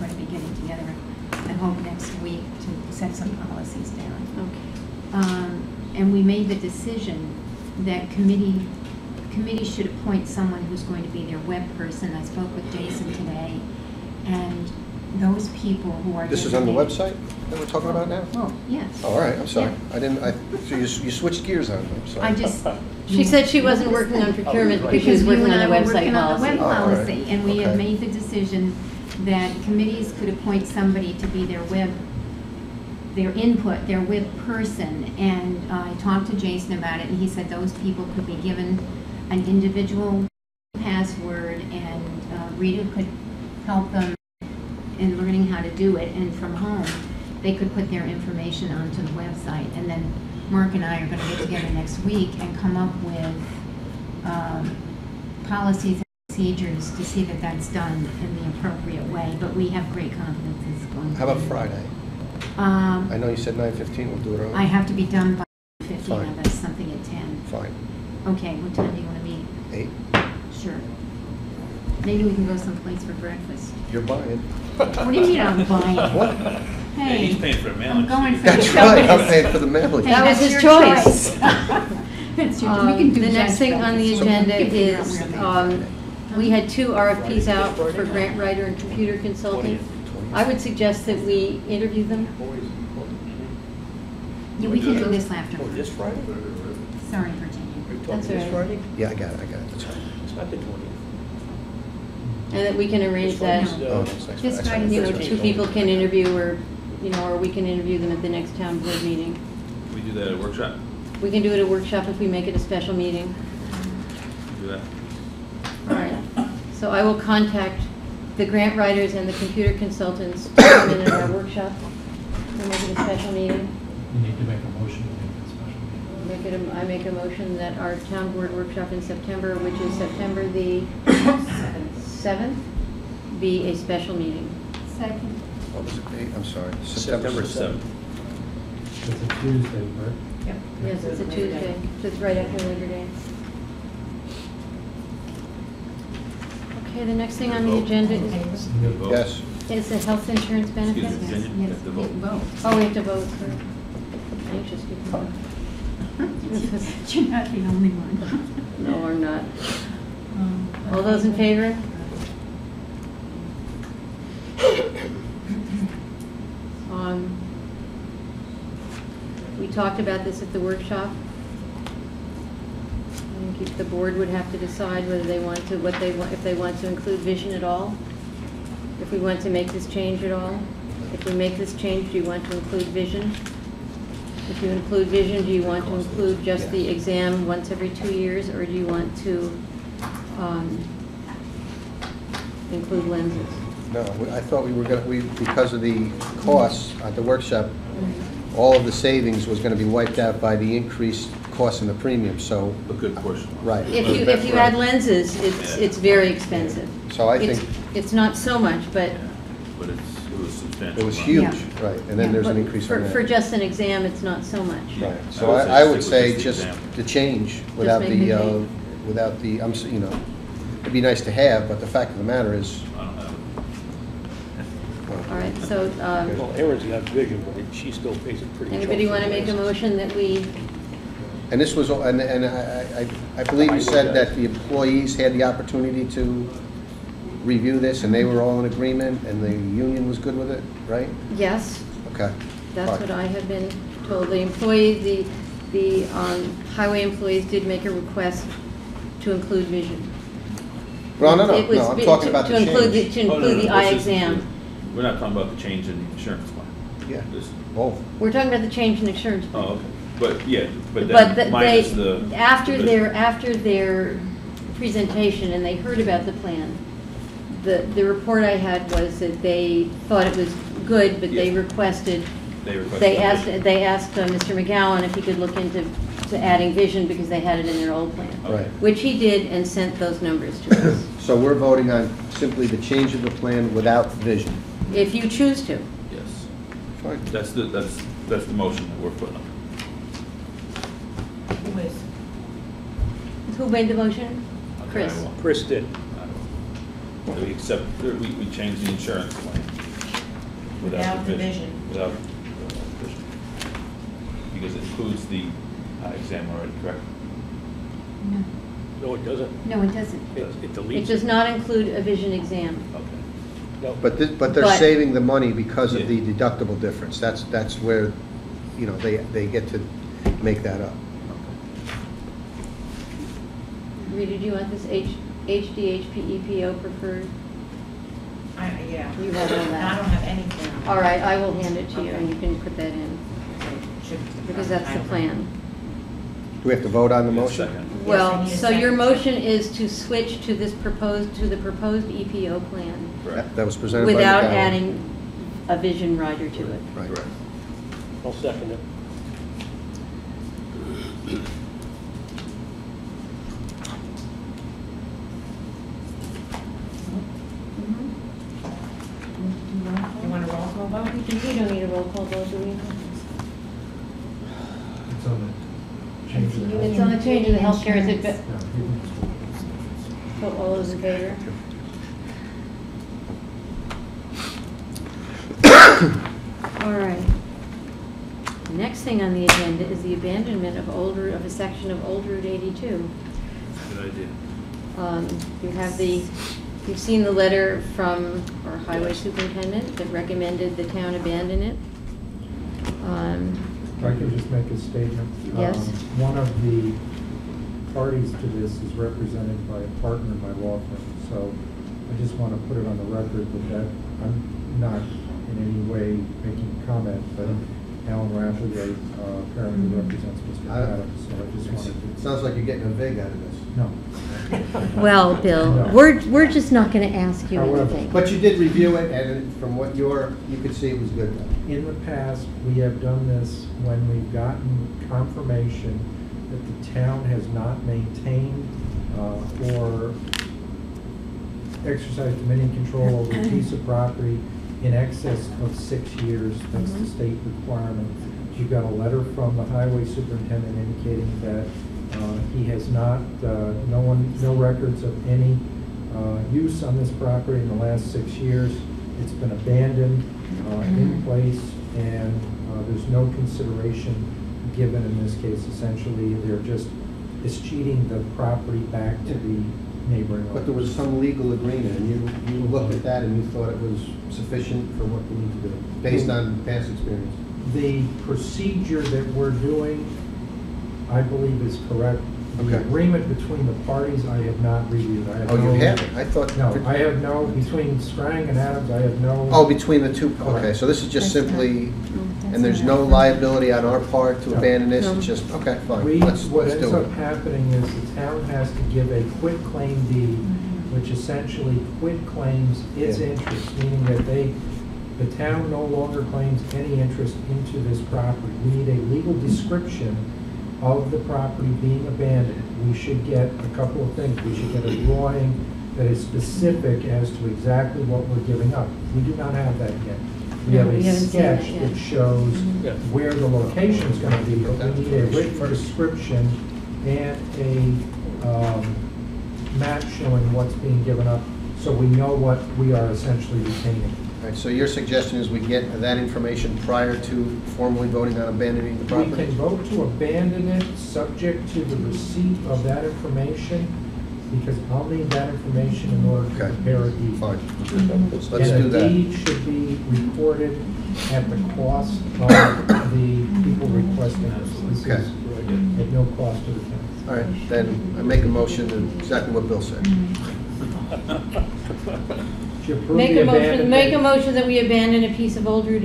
going to be getting together, I hope, next week to set some policies down. Okay. And we made the decision that committees should appoint someone who's going to be their web person. I spoke with Jason today, and those people who are This is on the website that we're talking about now? Oh, yes. Oh, all right, I'm sorry. Yeah. I didn't, so you switched gears on me, I'm sorry. I just. She said she wasn't working on procurement because she was you working and on I the were website working on the web policy. Oh, all right. policy, and we have Okay. made the decision that committees could appoint somebody to be their input, their web person. And I talked to Jason about it, and he said those people could be given an individual password, and Rita could help them in learning how to do it, and from home they could put their information onto the website. And then Mark and I are going to get together next week and come up with policies and procedures to see that that's done in the appropriate way. But we have great confidence it's going to How about be. Friday? I know you said 9:15, we'll do it early. I have to be done by 15 Fine. of us, something at 10. Fine. Okay, what time do you want to meet? 8? Sure. Maybe we can go someplace for breakfast. You're buying. What do you mean I'm buying? What? Hey, he's paying for a mailing. I'm going for That's the right, I'm choice. paying for the mailing. Hey, That was that's his your choice. That's your, we can do The next thing on the judgment. agenda We can figure out is, where they- we had 2 RFPs out for grant writer and computer consultant. I would suggest that we interview them. Yeah, we can do this after. Oh, this Friday? Sorry, Virginia. Are you That's talking this all right. Friday? Yeah, I got it, that's right. It's not the 20th. And that we can arrange that, Oh, that's next. This that's Friday, right. you know, That's 2 right. people can interview, or, you know, or we can interview them at the next town board meeting. We do that at a workshop. We can do it at a workshop if we make it a special meeting. Do that. All right. So I will contact the grant writers and the computer consultants to come in at our workshop. We'll make it a special meeting. You need to make a motion to make it special meeting. I make a motion that our town board workshop in September, which is September the 7th, be a special meeting. Second. What was the date? I'm sorry. September 7th. It's a Tuesday, right? Yes, it's a Tuesday, so it's right after Labor Day. Okay, the next thing on the agenda is Vote. Yes. the health insurance benefits. Excuse me, Virginia, you have to vote. Vote. Oh, we have to vote for anxious people. You're not the only one. No, we're not. All those in favor? We talked about this at the workshop. I think the board would have to decide whether they want to, if they want to include vision at all. If we want to make this change at all. If we make this change, do you want to include vision? If you include vision, do you want to include just the exam once every 2 years, or do you want to include lenses? No, I thought we were going to, because of the costs at the workshop, all of the savings was going to be wiped out by the increased cost in the premium, so, A good portion. right. If you add lenses, it's very expensive. So I It's- think It's not so much, but. Yeah, but it was substantial. it was amount. huge, Yeah. right, and then there's an but increase for- on that. For just an exam, it's not so much. Right, so I would say I would stick say with just the exam. the change without make the the, change. without the, you know, it'd be nice to have, but the fact of the matter is, I don't have it. well, All right, so, Well, Erin's got vision, but she still pays it pretty. anybody want to make a motion that we, and this was, and I believe you said that the employees had the opportunity to review this, and they were all in agreement, and the union was good with it, right? yes, Okay. that's Fine. what I have been told. The employees, the highway employees did make a request to include vision. Well, no, It was I'm talking about the include change. To Oh, no, include no, the no, eye this is- exam. We're not talking about the change in the insurance plan. Yeah, This- both. We're talking about the change in insurance. Oh, okay. But, yeah, but But then minus the. after their presentation and they heard about the plan, the report I had was that they thought it was good, but they Yeah. requested, They requested. they asked Mr. McGowan if he could look into adding vision because they had it in their old plan. Okay. Right. Which he did and sent those numbers to us, So we're voting on simply the change of the plan without vision. if you choose to. Yes. Fine. That's the motion that we're putting up. Who made the motion? Chris. I will. Chris did. I will. So we accept, we change the insurance plan. without the vision. vision. Without vision. Because it includes the exam already, correct? No. No, it doesn't. No, it doesn't. It deletes It does not include a vision exam. Okay. No. But they're But- saving the money because of the Yeah. deductible difference. That's where, you know, they get to make that up. Rita, do you want this HDHP EPO preferred? Yeah. You have all that. I don't have anything. All right, I will hand it to you, Okay. and you can put that in, because that's the plan. Do we have to vote on the Need a motion? second. Yes, I Well, need a so your second. motion is to switch to this proposed, to the proposed EPO plan Correct. That was presented by without McDowell. adding a vision rider to it. Right. Correct. I'll second it. You want a roll call vote? We don't need a roll call vote, do we? It's on the change of the. It's on the change of the healthcare, is it, Yeah, you can- so all those in favor? All right. Next thing on the agenda is the abandonment of a section of Old Route 82. Good idea. You have you've seen the letter from our highway superintendent that recommended the town abandon it. If I could just make a statement. Yes. One of the parties to this is represented by a partner in my law firm, so I just want to put it on the record that I'm not in any way making a comment, but Alan Rapley apparently represents Mr. Adams, so I just wanted It to. sounds like you're getting a vig out of this. No. Well, Bill, No. we're just not going to ask you However- anything. But you did review it, and from what you could see it was good. In the past, we have done this when we've gotten confirmation that the town has not maintained or exercised dominion control over a piece of property in excess of 6 years. That's the state requirement. You got a letter from the highway superintendent indicating that he has not, no records of any use on this property in the last 6 years. It's been abandoned in place, and there's no consideration given in this case. Essentially, they're just escheating the property back to the neighboring. But there was some legal agreement, and you looked at that and you thought it was sufficient for what we need to do, based on past experience. The procedure that we're doing, I believe, is correct. The Okay. agreement between the parties, I have not reviewed. I have Oh, you no- haven't? I thought. No, I have no, between Strang and Adams, I have no. Oh, between the two, okay, Correct. so this is just That's not- simply, that's and there's not- no liability on our part to No. abandon this, No. it's just, okay, fine, We, let's what ends do it. up happening is the town has to give a quit claim deed, which essentially quit claims its Yeah. interest, meaning that the town no longer claims any interest into this property. We need a legal description of the property being abandoned. We should get a couple of things. We should get a drawing that is specific as to exactly what we're giving up. We do not have that yet. We No, have we a haven't seen that sketch yet. that shows Yeah. where the location's gonna be, but we need a written description and a map showing what's being given up, so we know what we are essentially retaining. All right, so your suggestion is we get that information prior to formally voting on abandoning the We can property? vote to abandon it, subject to the receipt of that information, because I'll need that information in order to Okay. prepare a deed. Fine, let's do And the that. deed should be recorded at the cost of the people requesting this. This Okay. is at no cost to the town. All right, then I make a motion to exactly what Bill said. To approve Make the a motion, abandonment- make a motion that we abandon a piece of Old Route